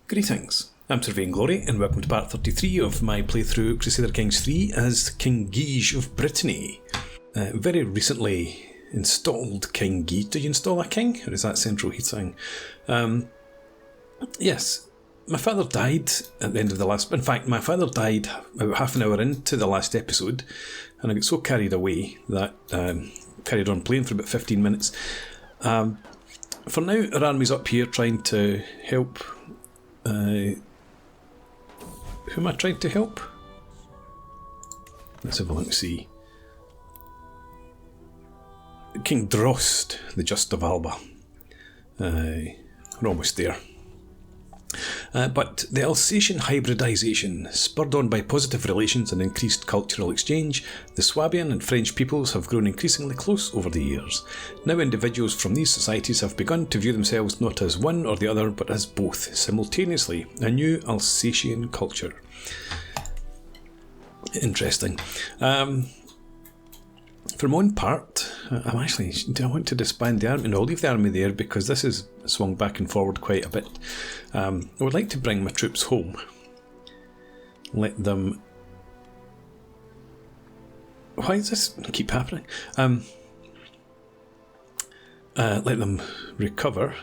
Greetings, I'm Sir Vainglory and welcome to part 33 of my playthrough Crusader Kings 3 as King Guige of Brittany. Very recently installed King Guige. Did you install a king, or is that central heating? Yes, my father died at the end of the last... In fact, my father died about half an hour into the last episode, and I got so carried away that carried on playing for about 15 minutes. For now, our army's up here trying to help... who am I trying to help? Let's have a look, see. King Drost, the Just of Alba. We're almost there. But the Alsatian hybridisation, spurred on by positive relations and increased cultural exchange, the Swabian and French peoples have grown increasingly close over the years. Now individuals from these societies have begun to view themselves not as one or the other, but as both, simultaneously. A new Alsatian culture. Interesting. For my own part, do I want to disband the army? No, I'll leave the army there because this has swung back and forward quite a bit. I would like to bring my troops home. Let them... Why does this keep happening? Let them recover.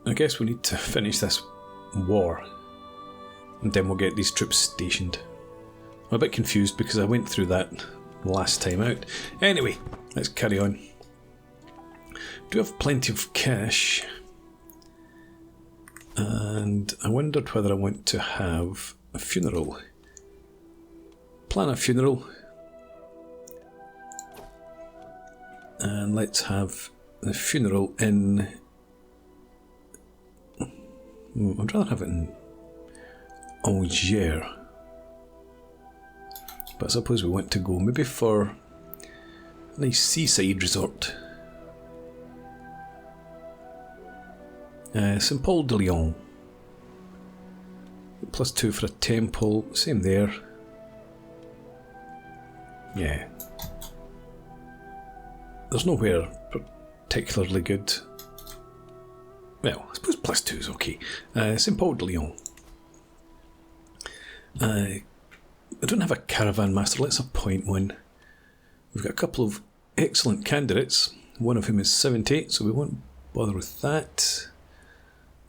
I guess we need to finish this war. And then we'll get these troops stationed. I'm a bit confused because I went through that last time out. Anyway, let's carry on. Do have plenty of cash. And I wondered whether I want to have a funeral. Plan a funeral. And let's have the funeral in... I'd rather have it in Anjou, but I suppose we want to go maybe for a nice seaside resort. St Paul de Lyon. +2 for a temple, same there. Yeah. There's nowhere particularly good. Well, I suppose +2 is okay. St Paul de Lyon. I don't have a caravan master. Let's appoint one. We've got a couple of excellent candidates, one of whom is 78, so we won't bother with that.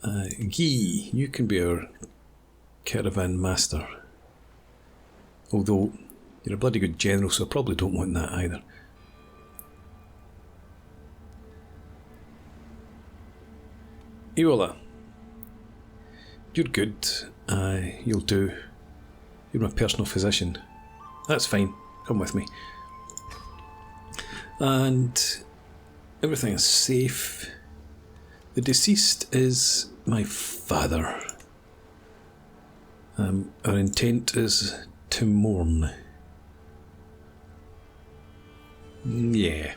Guy, you can be our caravan master. Although you're a bloody good general, so I probably don't want that either. Iola, you're good. You'll do. You're my personal physician. That's fine. Come with me. And everything is safe. The deceased is my father. Our intent is to mourn. Yeah.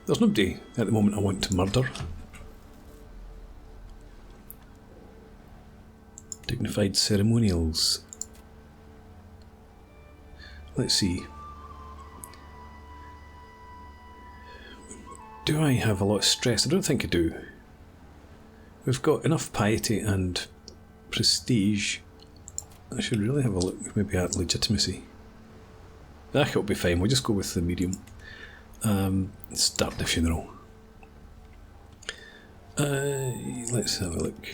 There's nobody at the moment I want to murder. Dignified ceremonials. Let's see. Do I have a lot of stress? I don't think I do. We've got enough piety and prestige. I should really have a look maybe at legitimacy. That'll be fine, we'll just go with the medium. Start the funeral. Let's have a look.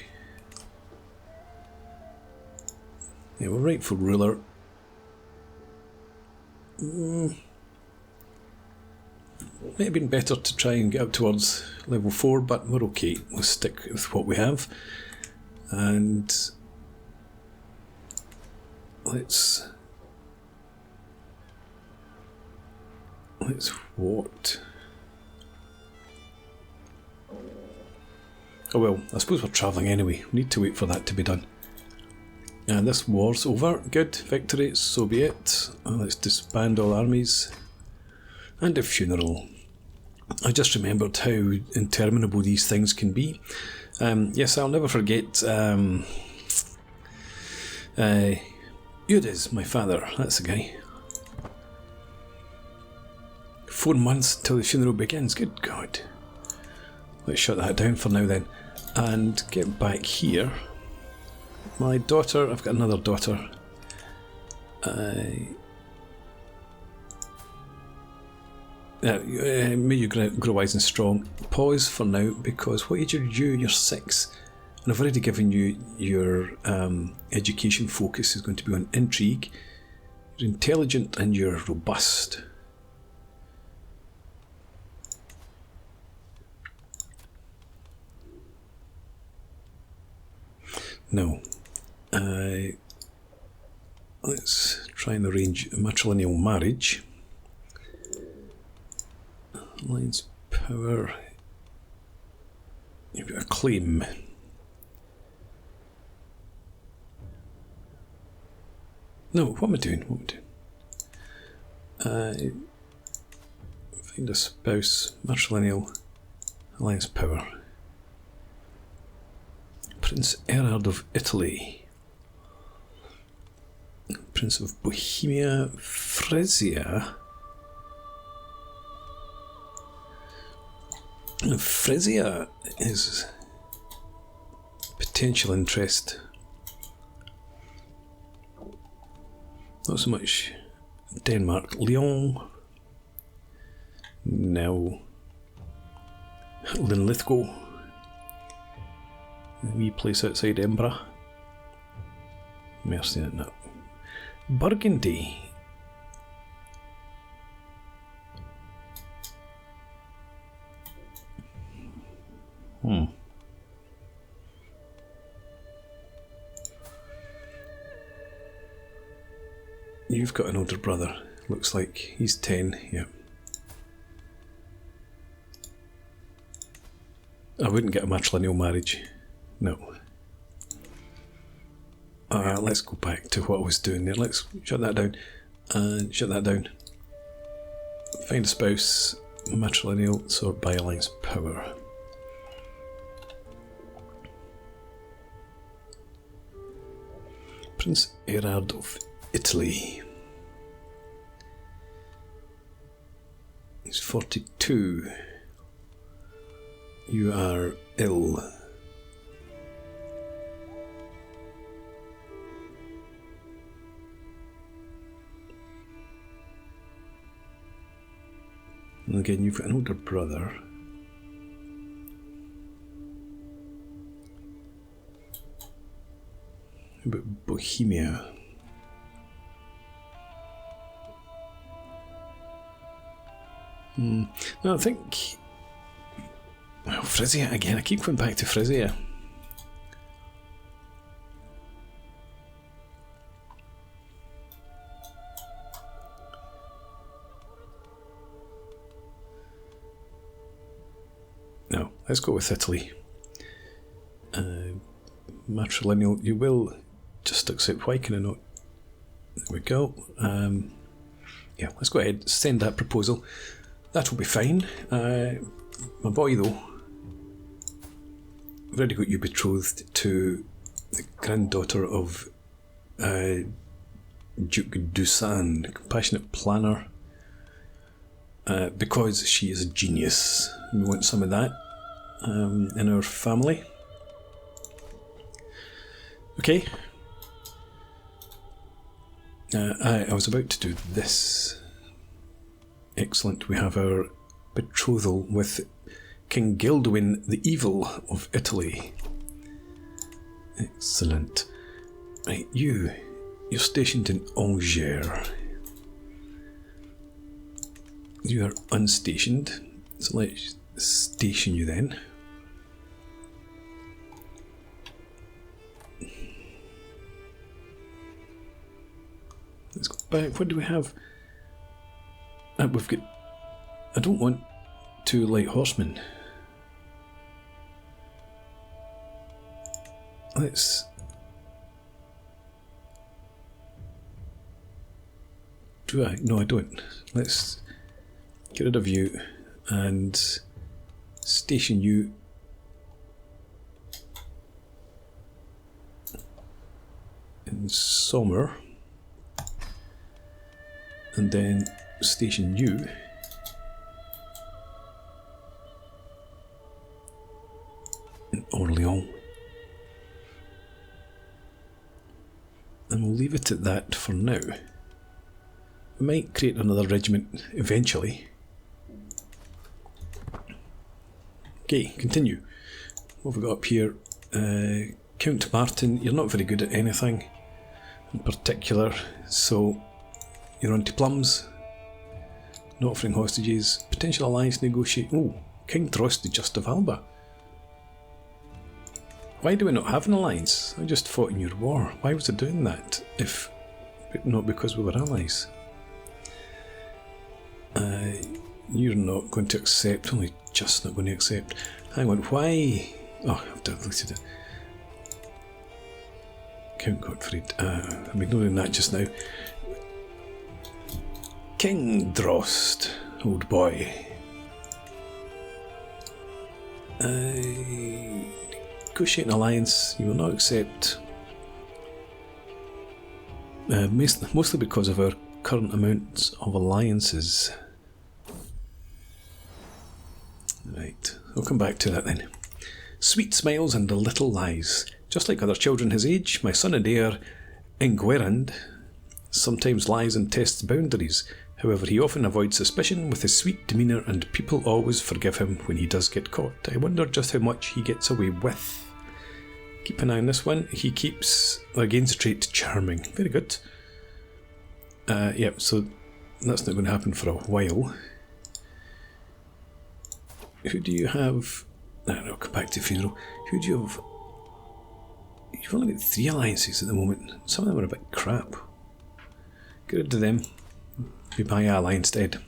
Yeah, we're rightful ruler. Might have been better to try and get up towards level 4, but we're okay. We'll stick with what we have. And let's what? Oh well, I suppose we're travelling anyway. We need to wait for that to be done. And this war's over. Good. Victory. So be it. Let's disband all armies. And a funeral. I just remembered how interminable these things can be. Yes, I'll never forget Eudes, my father. That's the guy. 4 months until the funeral begins. Good God. Let's shut that down for now then. And get back here. My daughter, I've got another daughter. May you grow wise and strong. Pause for now, because what age are you? You're 6. And I've already given you your education focus is going to be on intrigue. You're intelligent and you're robust. Now, let's try and arrange a matrilineal marriage. Alliance power. You've got a claim. No, what am I doing? Find a spouse, matrilineal, alliance power. Prince Erhard of Italy. Prince of Bohemia, Frisia. Frisia is potential interest. Not so much Denmark. Lyon. Now Linlithgow. A wee place outside Edinburgh. Mercy on that. Burgundy. You've got an older brother. Looks like he's 10, yeah. I wouldn't get a matrilineal marriage. No. Let's go back to what I was doing there. Let's shut that down. And shut that down. Find a spouse, matrilineal, sort by alliance power. Prince Erhard of Italy. He's 42. You are ill. And again, you've got an older brother. How about Bohemia? No, I think... Well, Frisia again. I keep going back to Frisia. No, let's go with Italy. Matrilineal, you will just accept. Why can I not? There we go. Yeah, let's go ahead, send that proposal. That will be fine. My boy, though, I've already got you betrothed to the granddaughter of Duke Dusan, compassionate planner, because she is a genius. We want some of that in our family. Okay. I was about to do this. Excellent. We have our betrothal with King Gilduin the Evil of Italy. Excellent. Right, you're stationed in Alder. You are unstationed, so let's station you then. Let's go back. What do we have? We've got... I don't want 2 light horsemen. Let's... Do I? No, I don't. Let's get rid of you and station you in Sommer, and then station you it at that for now. We might create another regiment eventually. Okay, continue. What have we got up here? Count Martin, you're not very good at anything in particular, so you're on to plums. Not offering hostages. Potential alliance negotiate. Oh, King Drost the Just of Alba. Why do we not have an alliance? I just fought in your war. Why was I doing that? If not because we were allies. You're not going to accept. Only just not going to accept. Hang on, why? Oh, I've deleted it. Count Gottfried. I'm ignoring that just now. King Drost, old boy. Negotiate an alliance. You will not accept. Mostly because of our current amounts of alliances. Right, I'll come back to that then. Sweet smiles and little lies. Just like other children his age, my son and heir, Ingwerand, sometimes lies and tests boundaries. However, he often avoids suspicion with his sweet demeanour, and people always forgive him when he does get caught. I wonder just how much he gets away with. Keep an eye on this one. He keeps, against trait, charming. Very good. Yep, so that's not going to happen for a while. Who do you have? No, I'll come back to funeral. Who do you have? You've only got 3 alliances at the moment. Some of them are a bit crap. Get rid of them. Be my ally instead.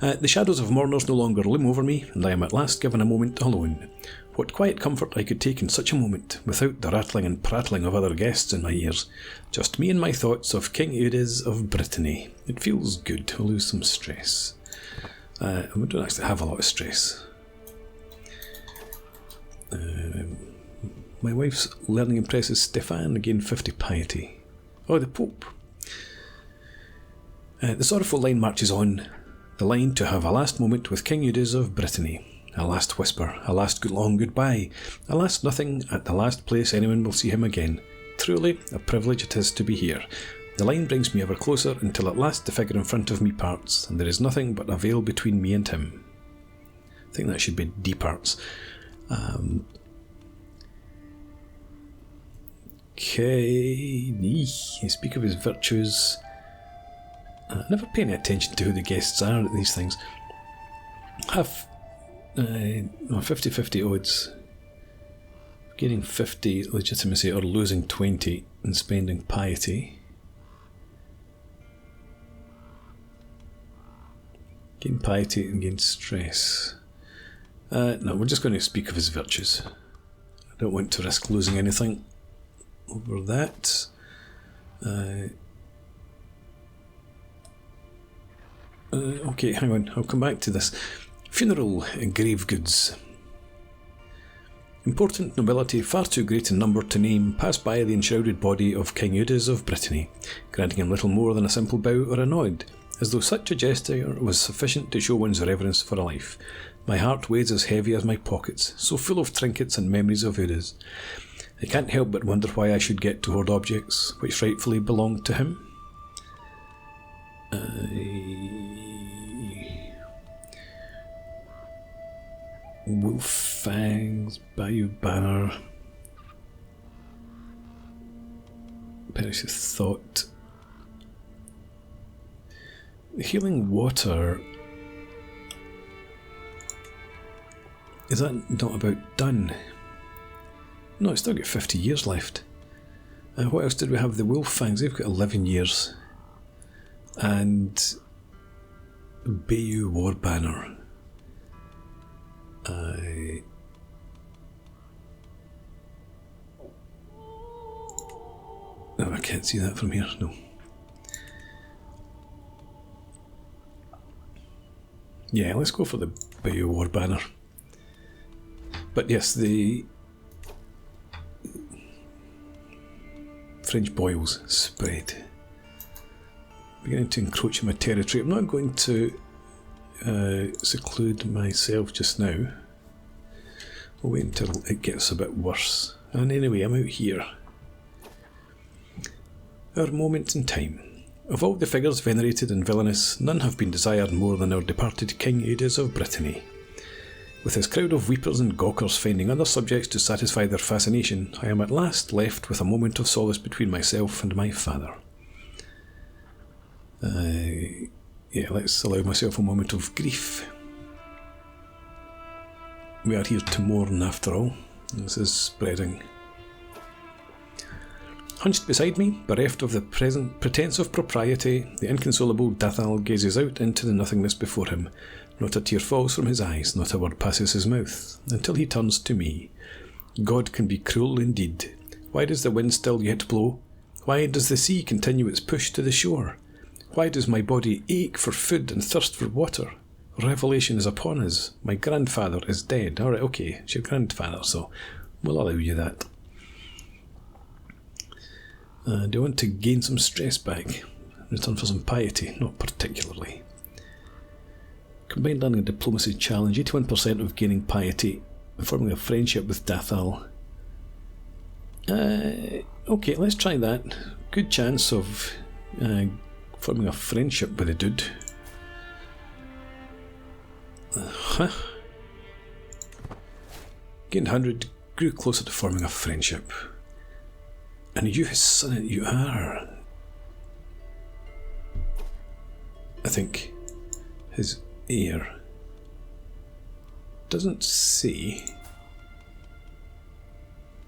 The shadows of mourners no longer loom over me, and I am at last given a moment alone. What quiet comfort I could take in such a moment, without the rattling and prattling of other guests in my ears. Just me and my thoughts of King Eudes of Brittany. It feels good to lose some stress. We don't actually have a lot of stress. My wife's learning impresses Stefan, again 50 piety. Oh, the Pope. The sorrowful line marches on. The line to have a last moment with King Eudes of Brittany. A last whisper, a last long goodbye, a last nothing at the last place anyone will see him again. Truly, a privilege it is to be here. The line brings me ever closer until at last the figure in front of me parts, and there is nothing but a veil between me and him. I think that should be departs. Okay, speak of his virtues. I never pay any attention to who the guests are at these things. Have 50-50 odds. Gaining 50 legitimacy or losing 20 and spending piety. Gain piety and gain stress. No, we're just going to speak of his virtues. I don't want to risk losing anything over that. Okay, hang on, I'll come back to this. Funeral grave goods. Important nobility, far too great in number to name, pass by the enshrouded body of King Eudes of Brittany, granting him little more than a simple bow or a nod, as though such a gesture was sufficient to show one's reverence for a life. My heart weighs as heavy as my pockets, so full of trinkets and memories of Eudes. I can't help but wonder why I should get to hoard objects which rightfully belonged to him. Wolf Fangs, Bayou Banner, Perish of Thought. The Healing Water, is that not about done? No, it's still got 50 years left. What else did we have? The Wolf Fangs, they've got 11 years. And Bayou War Banner. No, I can't see that from here, no. Yeah, let's go for the Bayou War Banner. But yes, the French boils spread. Beginning to encroach on my territory. I'm not going to seclude myself just now. We'll wait until it gets a bit worse. And anyway, I'm out here. Our moment in time. Of all the figures venerated and villainous, none have been desired more than our departed King Eudes of Brittany. With his crowd of weepers and gawkers finding other subjects to satisfy their fascination, I am at last left with a moment of solace between myself and my father. Yeah, let's allow myself a moment of grief. We are here to mourn after all. This is spreading. Hunched beside me, bereft of the present pretence of propriety, the inconsolable Dathal gazes out into the nothingness before him. Not a tear falls from his eyes, not a word passes his mouth, until he turns to me. God can be cruel indeed. Why does the wind still yet blow? Why does the sea continue its push to the shore? Why does my body ache for food and thirst for water? Revelation is upon us. My grandfather is dead. Alright, okay, it's your grandfather, so we'll allow you that. Do you want to gain some stress back? Return for some piety? Not particularly. Combined learning and diplomacy challenge, 81% of gaining piety, forming a friendship with Dathal. Okay, let's try that. Good chance of forming a friendship with a dude. Gained 100, grew closer to forming a friendship. And you, his son, you are. I think his heir. Doesn't say.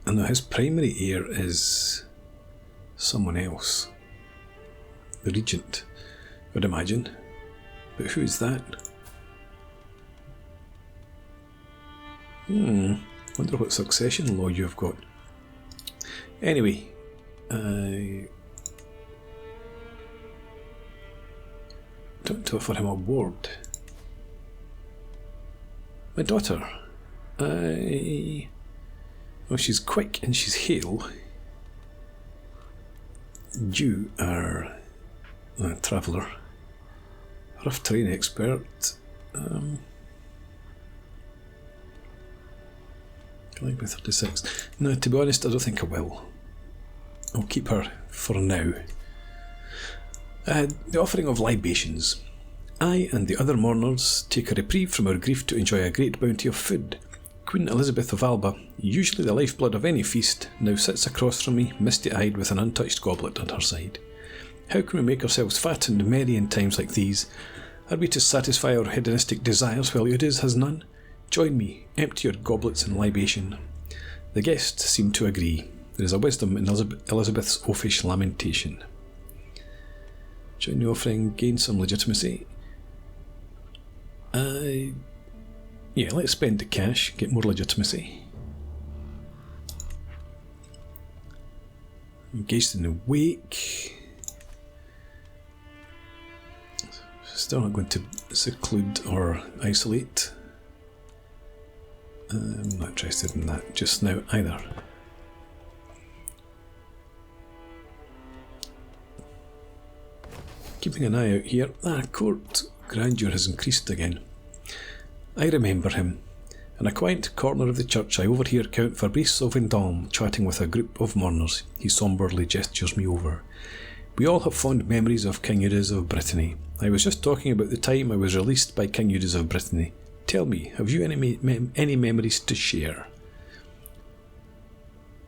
And his primary heir is someone else. The regent, I would imagine. But who is that? Wonder what succession law you've got. Anyway, don't offer him a ward. My daughter. Well, she's quick and she's hale. You are a traveller. Rough terrain expert. Like by 36. No, to be honest, I don't think I will. I'll keep her for now. The offering of libations. I and the other mourners take a reprieve from our grief to enjoy a great bounty of food. Queen Elizabeth of Alba, usually the lifeblood of any feast, now sits across from me, misty-eyed with an untouched goblet at her side. How can we make ourselves fat and merry in times like these? Are we to satisfy our hedonistic desires while Eudes has none? Join me, empty your goblets in libation. The guests seem to agree. There is a wisdom in Elizabeth's oafish lamentation. Join the offering, gain some legitimacy. Yeah, let's spend the cash, get more legitimacy. Engaged in the wake. Still not going to seclude or isolate. I'm not interested in that just now either. Keeping an eye out here. Court grandeur has increased again. I remember him. In a quiet corner of the church I overhear Count Fabrice of Vendôme chatting with a group of mourners. He sombrely gestures me over. We all have fond memories of King Eudes of Brittany. I was just talking about the time I was released by King Eudes of Brittany. Tell me, have you any memories to share?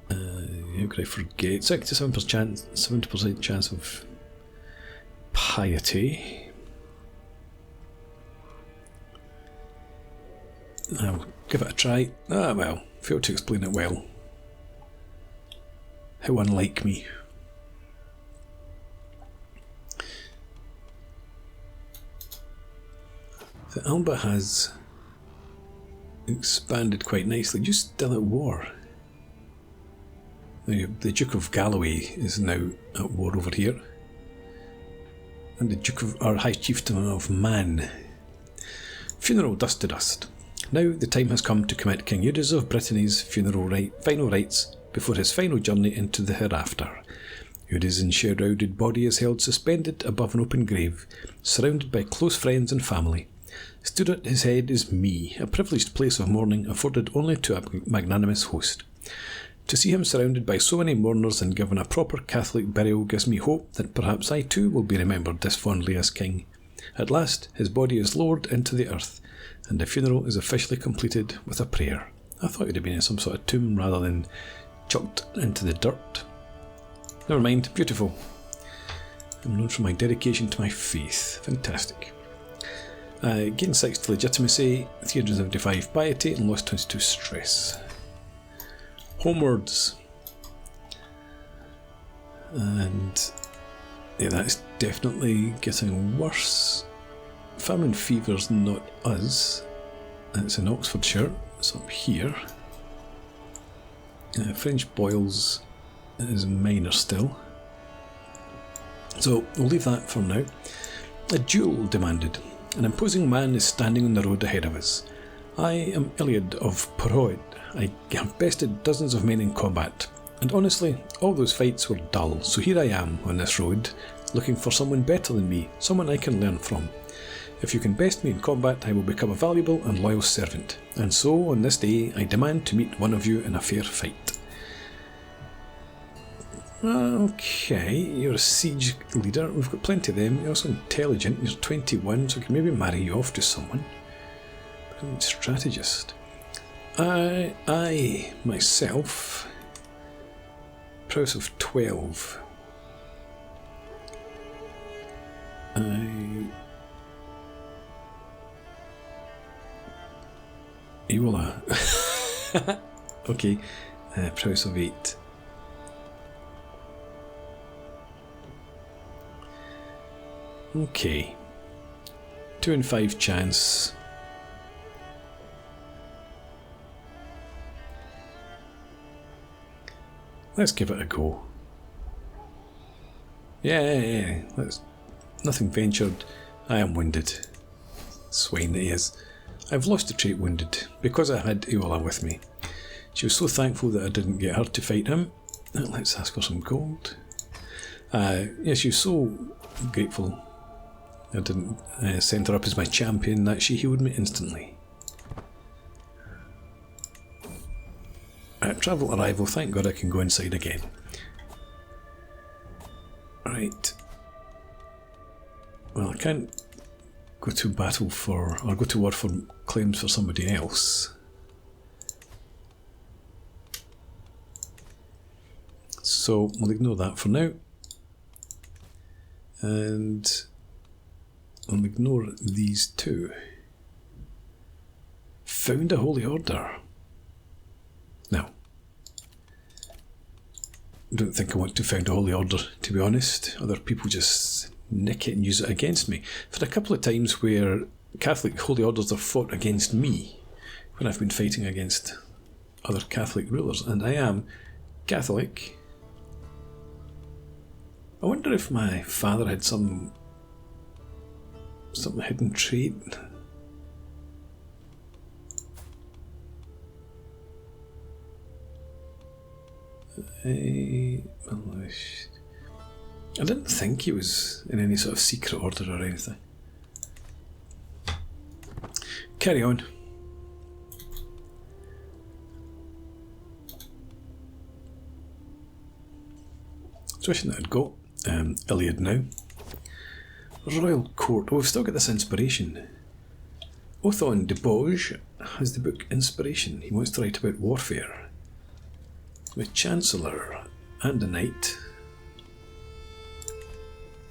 How could I forget? 70% chance of piety. I'll give it a try. Well, failed to explain it well. How unlike me. The Alba has expanded quite nicely. You're still at war. The Duke of Galloway is now at war over here. And the Duke of, our High Chieftain of Man. Funeral dust to dust. Now the time has come to commit King Eudes of Brittany's final rites before his final journey into the hereafter. Eudes' enshrouded body is held suspended above an open grave, surrounded by close friends and family. Stood at his head is me, a privileged place of mourning afforded only to a magnanimous host. To see him surrounded by so many mourners and given a proper Catholic burial gives me hope that perhaps I too will be remembered this fondly as king. At last his body is lowered into the earth, and the funeral is officially completed with a prayer. I thought it would have been in some sort of tomb rather than chucked into the dirt. Never mind, beautiful. I'm known for my dedication to my faith. Fantastic. Gained 6 legitimacy, 375 piety, and lost 22 stress. Homewards. And yeah, that's definitely getting worse. Famine fever's not us. It's in Oxfordshire. It's up here. French boils is minor still. So we'll leave that for now. A duel demanded. An imposing man is standing on the road ahead of us. I am Iliad of Porhoed. I have bested dozens of men in combat, and honestly, all those fights were dull, so here I am on this road, looking for someone better than me, someone I can learn from. If you can best me in combat, I will become a valuable and loyal servant, and so on this day I demand to meet one of you in a fair fight. Okay, you're a siege leader, we've got plenty of them, you're also intelligent, you're 21, so we can maybe marry you off to someone. Brilliant strategist. I myself, prowess of 12. Ewola. Okay, prowess of 8. Okay, 2 in 5 chance. Let's give it a go. Yeah. Let's. Nothing ventured. I am wounded. Swine that he is. I've lost the trait wounded because I had Ewola with me. She was so thankful that I didn't get her to fight him. Let's ask her some gold. Yeah, she was so grateful I didn't send her up as my champion that she healed me instantly. Travel arrival, thank God I can go inside again. Right. Well, I can't go to battle for, or go to war for claims for somebody else. So we'll ignore that for now. And I'll ignore these two. Found a holy order. Now, I don't think I want to found a holy order, to be honest. Other people just nick it and use it against me. I've had a couple of times where Catholic holy orders have fought against me when I've been fighting against other Catholic rulers, and I am Catholic. I wonder if my father had some hidden trait. I didn't think he was in any sort of secret order or anything. Carry on. So wishing that I'd got Iliad now. Royal Court. Oh, we've still got this inspiration. Othon de Boge has the book Inspiration. He wants to write about warfare. With Chancellor and a Knight.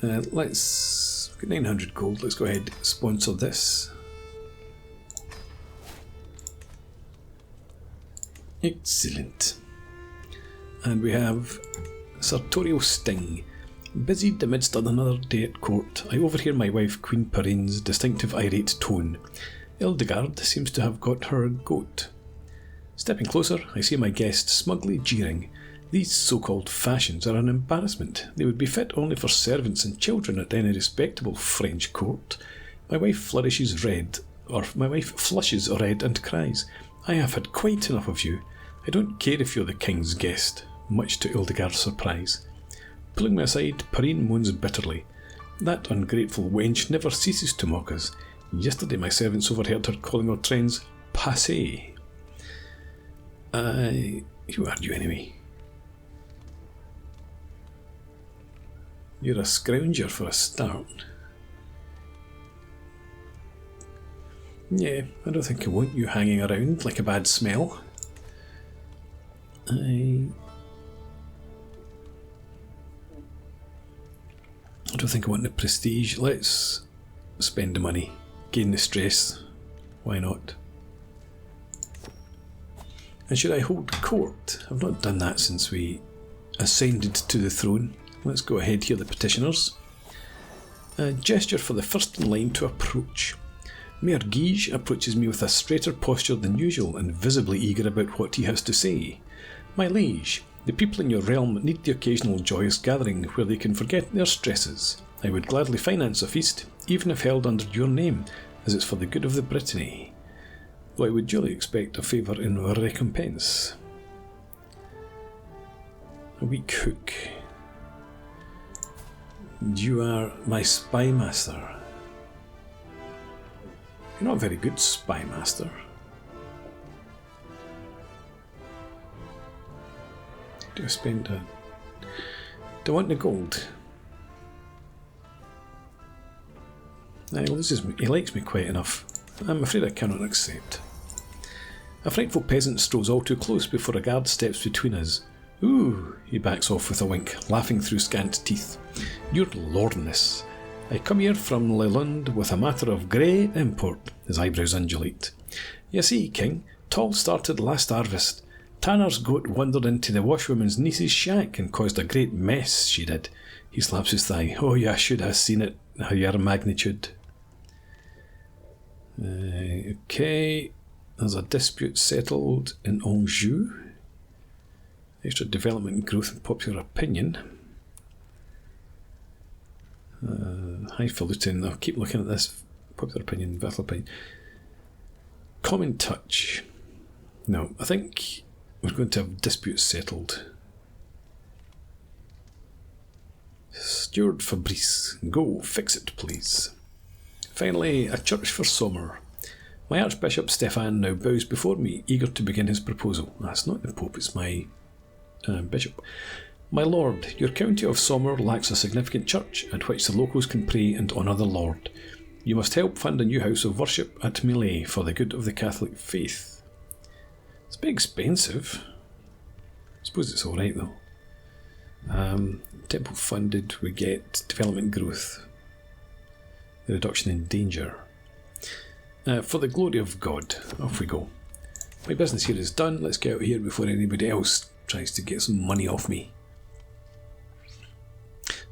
Let's get 900 gold. Let's go ahead and sponsor this. Excellent. And we have Sartorial Sting. Busied amidst another day at court, I overhear my wife Queen Perine's distinctive irate tone. Hildegard seems to have got her goat. Stepping closer, I see my guest smugly jeering. These so-called fashions are an embarrassment. They would be fit only for servants and children at any respectable French court. My wife flushes red and cries, I have had quite enough of you. I don't care if you're the king's guest, much to Hildegard's surprise. Pulling me aside, Perrine moans bitterly. That ungrateful wench never ceases to mock us. Yesterday my servants overheard her calling our trains passé. Who are you anyway? You're a scrounger for a start. Yeah, I don't think I want you hanging around like a bad smell. I don't think I want the prestige. Let's spend the money, gain the stress. Why not? And should I hold court? I've not done that since we ascended to the throne. Let's go ahead here, the petitioners. A gesture for the first in line to approach. Mayor Guige approaches me with a straighter posture than usual and visibly eager about what he has to say. My liege, the people in your realm need the occasional joyous gathering where they can forget their stresses. I would gladly finance a feast, even if held under your name, as it's for the good of the Brittany. Though I would duly expect a favour in recompense. A weak hook. You are my spy master. You're not a very good spy master. Do I spend a... Do I want the gold? He loses me. He likes me quite enough. I'm afraid I cannot accept. A frightful peasant strolls all too close before a guard steps between us. Ooh, he backs off with a wink, laughing through scant teeth. Your lordness. I come here from Lelund with a matter of great import. His eyebrows undulate. You see, King, Tall started last harvest. Tanner's goat wandered into the washwoman's niece's shack and caused a great mess, she did. He slaps his thigh. Oh, you should have seen it. Your magnitude. Okay. There's a dispute settled in Anjou. Extra development, growth and popular opinion. Highfalutin. I'll keep looking at this. Popular opinion, battle opinion. Common touch. No, I think we're going to have disputes settled. Steward Fabrice, go fix it, please. Finally, a church for Sommer. My Archbishop Stefan now bows before me, eager to begin his proposal. That's not the Pope, it's my bishop. My lord, your county of Sommer lacks a significant church at which the locals can pray and honour the Lord. You must help fund a new house of worship at Millet for the good of the Catholic faith. It's a bit expensive. I suppose it's alright though. Temple funded, we get development growth. The reduction in danger. For the glory of God, off we go. My business here is done. Let's get out of here before anybody else tries to get some money off me.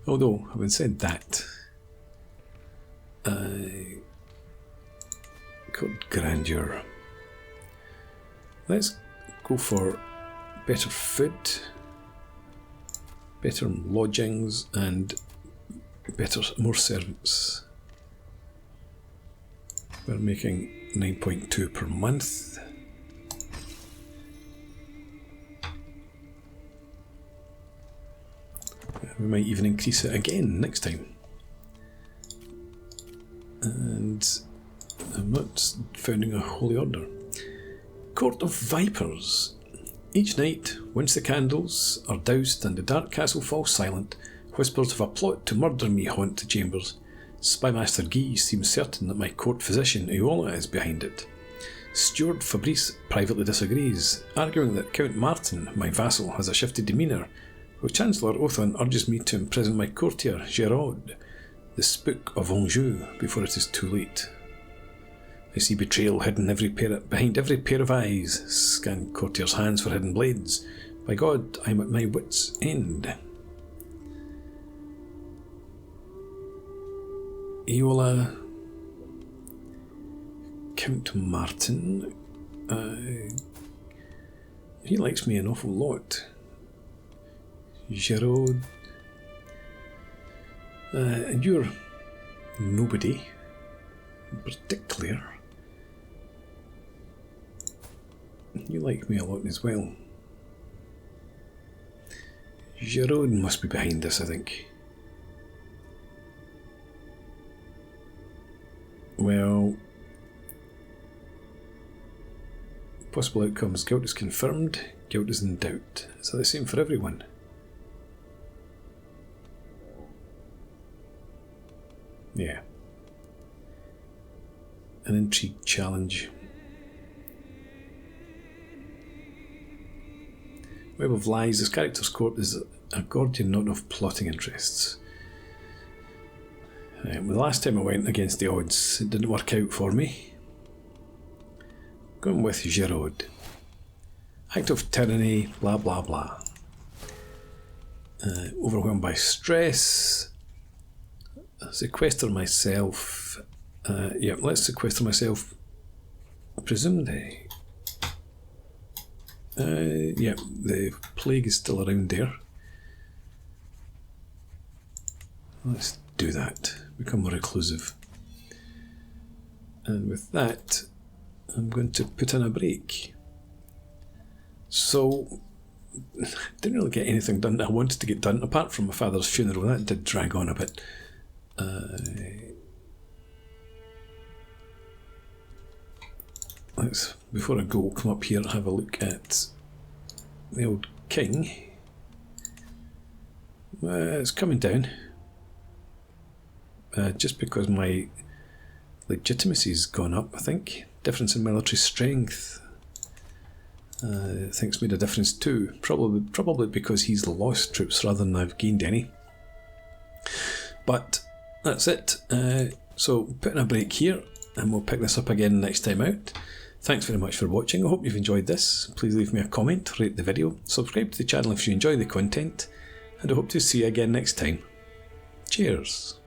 Although, having said that, God grandeur. Let's go for better food, better lodgings, and more servants. We're making 9.2 per month. We might even increase it again next time. And I'm not founding a holy order. Court of Vipers. Each night, once the candles are doused and the dark castle falls silent, whispers of a plot to murder me haunt the chambers. Spymaster Guy seems certain that my court physician Eola is behind it. Steward Fabrice privately disagrees, arguing that Count Martin, my vassal, has a shifty demeanour, while Chancellor Othon urges me to imprison my courtier Geraud, the spook of Anjou, before it is too late. I see betrayal hidden behind every pair of eyes, scan courtiers' hands for hidden blades. By God, I'm at my wits' end. Eola, Count Martin, he likes me an awful lot. Geraud, and you're nobody in particular. You like me a lot as well. Geraud must be behind this, I think. Well, possible outcomes. Guilt is confirmed. Guilt is in doubt. Is that the same for everyone? Yeah. An intrigue challenge. Web of Lies. This character's court is a Gordian knot of plotting interests. Well, the last time I went against the odds, it didn't work out for me. Going with Giraud. Act of tyranny, blah blah blah. Overwhelmed by stress. Sequester myself. Yeah, let's sequester myself. Presumed. Yeah, the plague is still around there. Let's do that. Become more reclusive. And with that, I'm going to put in a break. So, didn't really get anything done that I wanted to get done, apart from my father's funeral. That did drag on a bit. Let's, before I go, come up here and have a look at the old king. It's coming down. Just because my legitimacy's gone up, I think. Difference in military strength. I think it's made a difference too. Probably because he's lost troops rather than I've gained any. But that's it. So putting a break here, and we'll pick this up again next time out. Thanks very much for watching. I hope you've enjoyed this. Please leave me a comment, rate the video, subscribe to the channel if you enjoy the content, and I hope to see you again next time. Cheers.